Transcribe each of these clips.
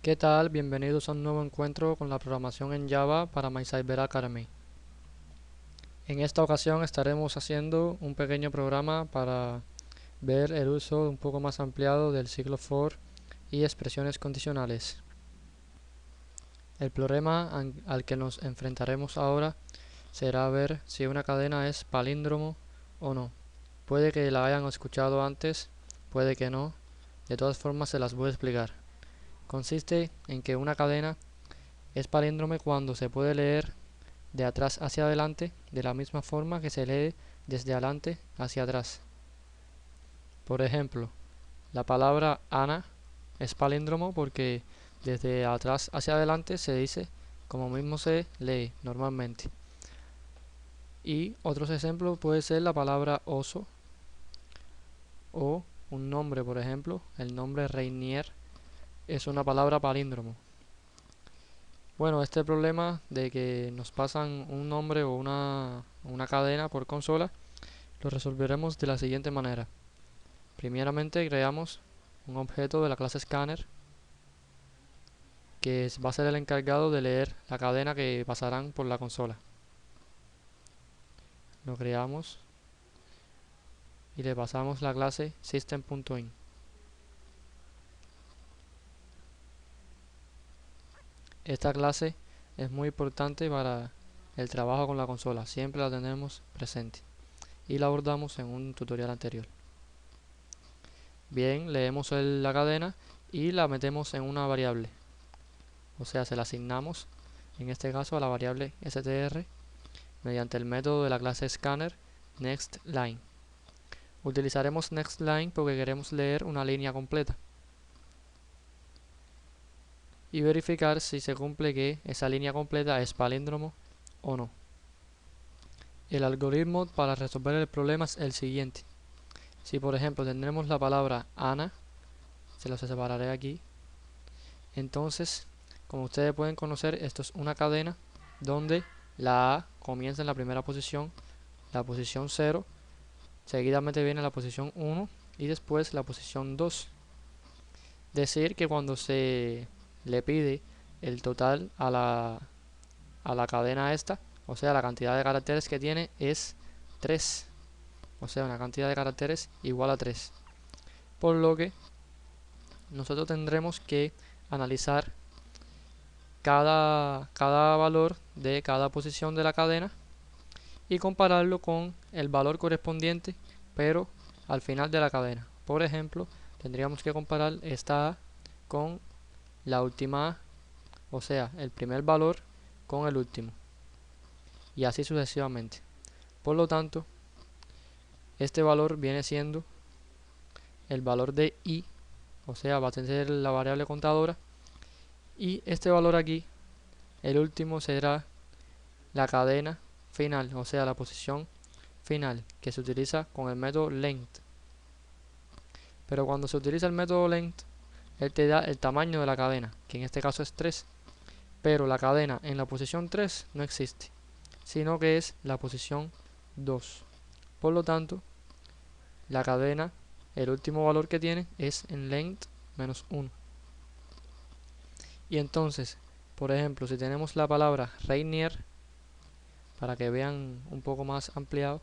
¿Qué tal? Bienvenidos a un nuevo encuentro con la programación en Java para MyCyber Academy. En esta ocasión estaremos haciendo un pequeño programa para ver el uso un poco más ampliado del ciclo for y expresiones condicionales. El problema al que nos enfrentaremos ahora será ver si una cadena es palíndromo o no. Puede que la hayan escuchado antes, puede que no. De todas formas se las voy a explicar. Consiste en que una cadena es palíndrome cuando se puede leer de atrás hacia adelante de la misma forma que se lee desde adelante hacia atrás. Por ejemplo, la palabra Ana es palíndromo porque desde atrás hacia adelante se dice como mismo se lee normalmente. Y otros ejemplos puede ser la palabra oso o un nombre, por ejemplo, el nombre Reinier es una palabra palíndromo. Bueno, este problema de que nos pasan un nombre o una cadena por consola lo resolveremos de la siguiente manera. Primeramente creamos un objeto de la clase Scanner que va a ser el encargado de leer la cadena que pasarán por la consola. Lo creamos y le pasamos la clase System.in. Esta clase es muy importante para el trabajo con la consola, siempre la tenemos presente y la abordamos en un tutorial anterior. Bien, leemos la cadena y la metemos en una variable, o sea, se la asignamos en este caso a la variable str mediante el método de la clase scanner nextLine. Utilizaremos nextLine porque queremos leer una línea completa y verificar si se cumple que esa línea completa es palíndromo o no. El algoritmo para resolver el problema es el siguiente. Si por ejemplo tendremos la palabra Ana, se los separaré aquí, entonces como ustedes pueden conocer, esto es una cadena donde la A comienza en la primera posición, la posición 0, seguidamente viene la posición 1 y después la posición 2. Decir que cuando se le pide el total a la cadena esta, o sea, la cantidad de caracteres que tiene es 3, o sea, una cantidad de caracteres igual a 3. Por lo que nosotros tendremos que analizar cada valor de cada posición de la cadena y compararlo con el valor correspondiente, pero al final de la cadena. Por ejemplo, tendríamos que comparar esta A con la última A, o sea, el primer valor con el último, y así sucesivamente. Por lo tanto, este valor viene siendo el valor de I, o sea, va a ser la variable contadora, y este valor aquí, el último, será la cadena final, o sea, la posición final, que se utiliza con el método length. Pero cuando se utiliza el método length, él te da el tamaño de la cadena, que en este caso es 3, pero la cadena en la posición 3 no existe, sino que es la posición 2. Por lo tanto, la cadena, el último valor que tiene es en length menos 1. Y entonces, por ejemplo, si tenemos la palabra Reinier, para que vean un poco más ampliado,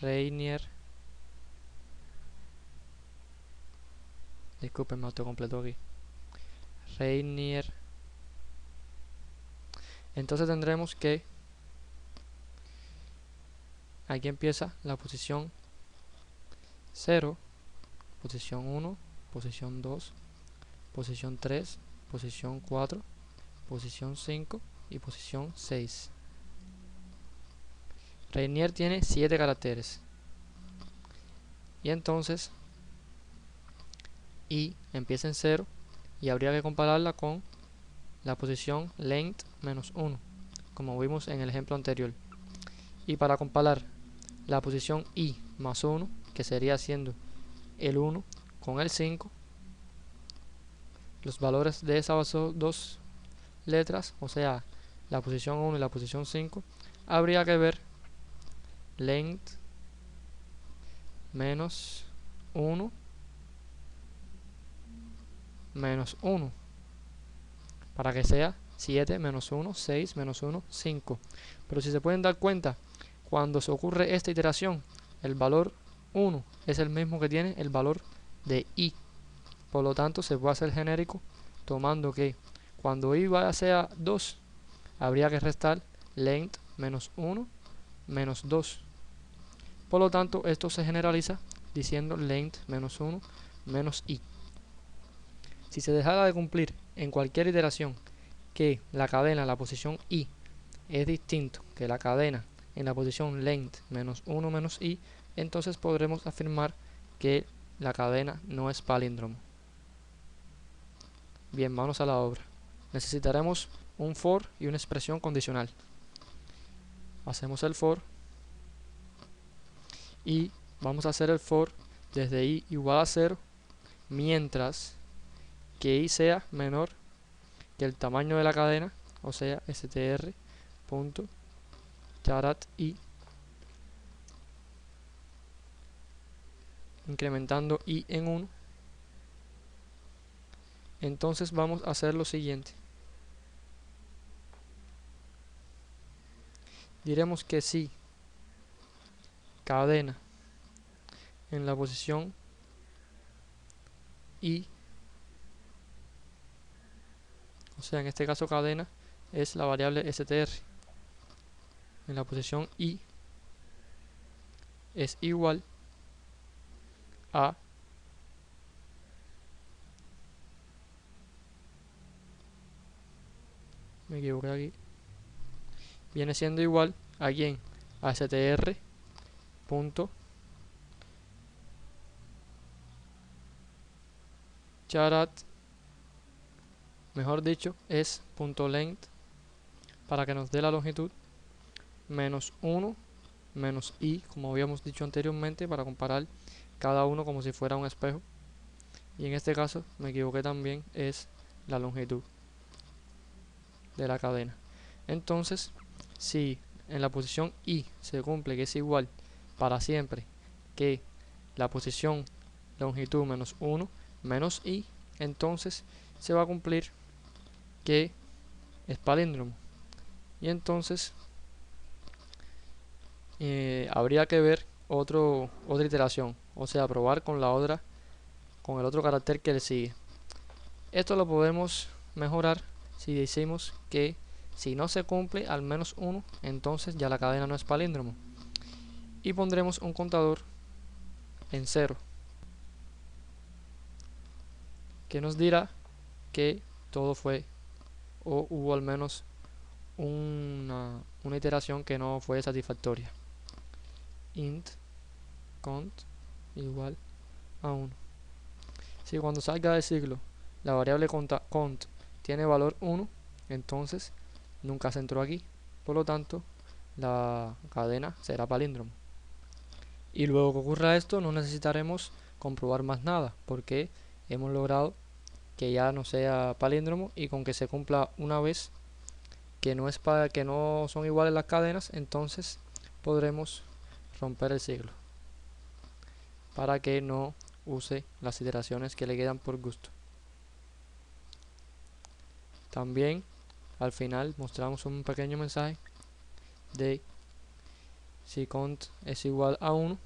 Reinier, disculpen, me autocompletó aquí, Reinier, entonces tendremos que aquí empieza la posición 0, posición 1, posición 2, posición 3, posición 4, posición 5 y posición 6. Reinier tiene 7 caracteres. Y entonces I empieza en 0 y habría que compararla con la posición length menos 1, como vimos en el ejemplo anterior. Y para comparar la posición I más 1, que sería siendo el 1 con el 5, los valores de esas dos letras, o sea, la posición 1 y la posición 5, habría que ver length menos 1 menos 1, para que sea 7 menos 1, 6 menos 1, 5. Pero si se pueden dar cuenta, cuando se ocurre esta iteración, el valor 1 es el mismo que tiene el valor de i. Por lo tanto, se puede hacer genérico tomando que cuando i sea 2, habría que restar length menos 1 menos 2. Por lo tanto, esto se generaliza diciendo length menos 1 menos i. Si se dejara de cumplir en cualquier iteración que la cadena en la posición i es distinto que la cadena en la posición length menos 1 menos i, entonces podremos afirmar que la cadena no es palíndromo. Bien, manos a la obra. Necesitaremos un for y una expresión condicional. Hacemos el for y vamos a hacer el for desde i igual a 0 mientras que i sea menor que el tamaño de la cadena, o sea, str.charat_i, incrementando i en 1. Entonces vamos a hacer lo siguiente. Diremos que si cadena en la posición i, o sea, en este caso cadena es la variable str, en la posición i es igual a me equivoqué aquí, viene siendo igual a quién, a str punto charat, mejor dicho, es punto length, para que nos dé la longitud, menos 1 menos i, como habíamos dicho anteriormente, para comparar cada uno como si fuera un espejo. Y en este caso me equivoqué también, es la longitud de la cadena. Entonces, si en la posición i se cumple que es igual para siempre que la posición longitud menos 1 menos i, entonces se va a cumplir que es palíndromo. Y entonces habría que ver otra iteración, o sea, probar con la otra, con el otro carácter que le sigue. Esto lo podemos mejorar si decimos que si no se cumple al menos 1, entonces ya la cadena no es palíndromo. Y pondremos un contador en 0, que nos dirá que todo fue, o hubo al menos una iteración que no fue satisfactoria. Int cont igual a 1. Si cuando salga del ciclo la variable cont tiene valor 1, entonces nunca se entró aquí, por lo tanto la cadena será palíndromo. Y luego que ocurra esto no necesitaremos comprobar más nada, porque hemos logrado que ya no sea palíndromo, y con que se cumpla una vez que no son iguales las cadenas, entonces podremos romper el ciclo para que no use las iteraciones que le quedan por gusto. También al final mostramos un pequeño mensaje de si cont es igual a 1,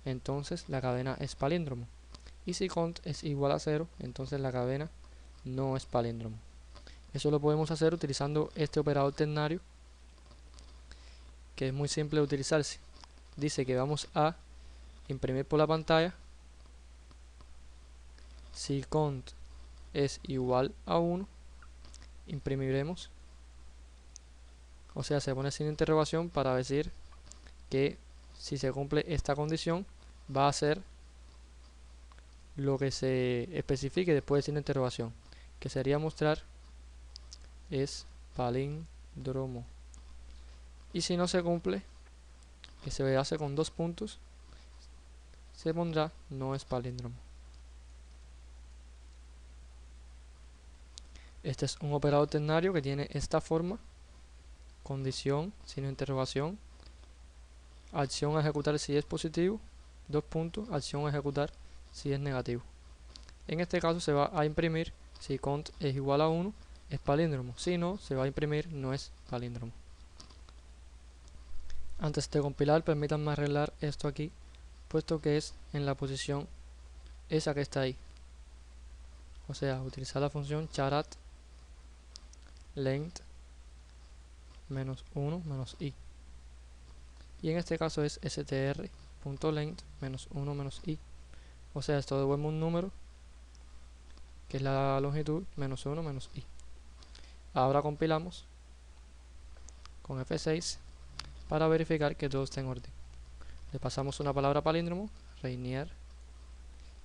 entonces la cadena es palíndromo, y si cont es igual a 0, entonces la cadena no es palíndromo. Eso lo podemos hacer utilizando este operador ternario, que es muy simple de utilizarse. Dice que vamos a imprimir por la pantalla si cont es igual a 1, imprimiremos, o sea, se pone sin interrogación para decir que si se cumple esta condición va a ser lo que se especifique después de sin interrogación, que sería mostrar es palíndromo. Y si no se cumple, que se hace con 2 puntos, se pondrá no es palíndromo. Este es un operador ternario que tiene esta forma: condición, signo de interrogación, acción a ejecutar si es positivo, 2 puntos, acción a ejecutar si es negativo. En este caso se va a imprimir Si cont es igual a 1, es palíndromo. Si no, se va a imprimir no es palíndromo. Antes de compilar, permítanme arreglar esto aquí, puesto que es en la posición esa que está ahí. O sea, utilizar la función charat length menos 1 menos i. Y en este caso es str.length menos 1 menos i. O sea, esto devuelve un número, que es la longitud, menos 1 menos i. Ahora compilamos con F6 para verificar que todo está en orden. Le pasamos una palabra palíndromo, Reinier,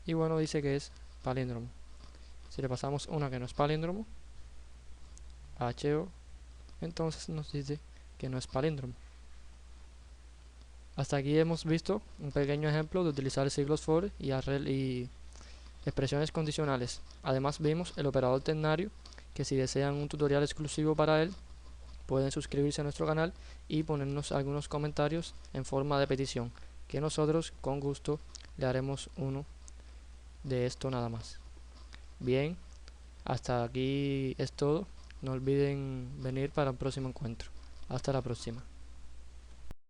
y bueno, dice que es palíndromo. Si le pasamos una que no es palíndromo, HO, entonces nos dice que no es palíndromo. Hasta aquí hemos visto un pequeño ejemplo de utilizar siglos for y expresiones condicionales. Además vimos el operador ternario, que si desean un tutorial exclusivo para él, pueden suscribirse a nuestro canal y ponernos algunos comentarios en forma de petición, que nosotros con gusto le haremos uno de esto nada más. Bien, hasta aquí es todo. No olviden venir para un próximo encuentro. Hasta la próxima.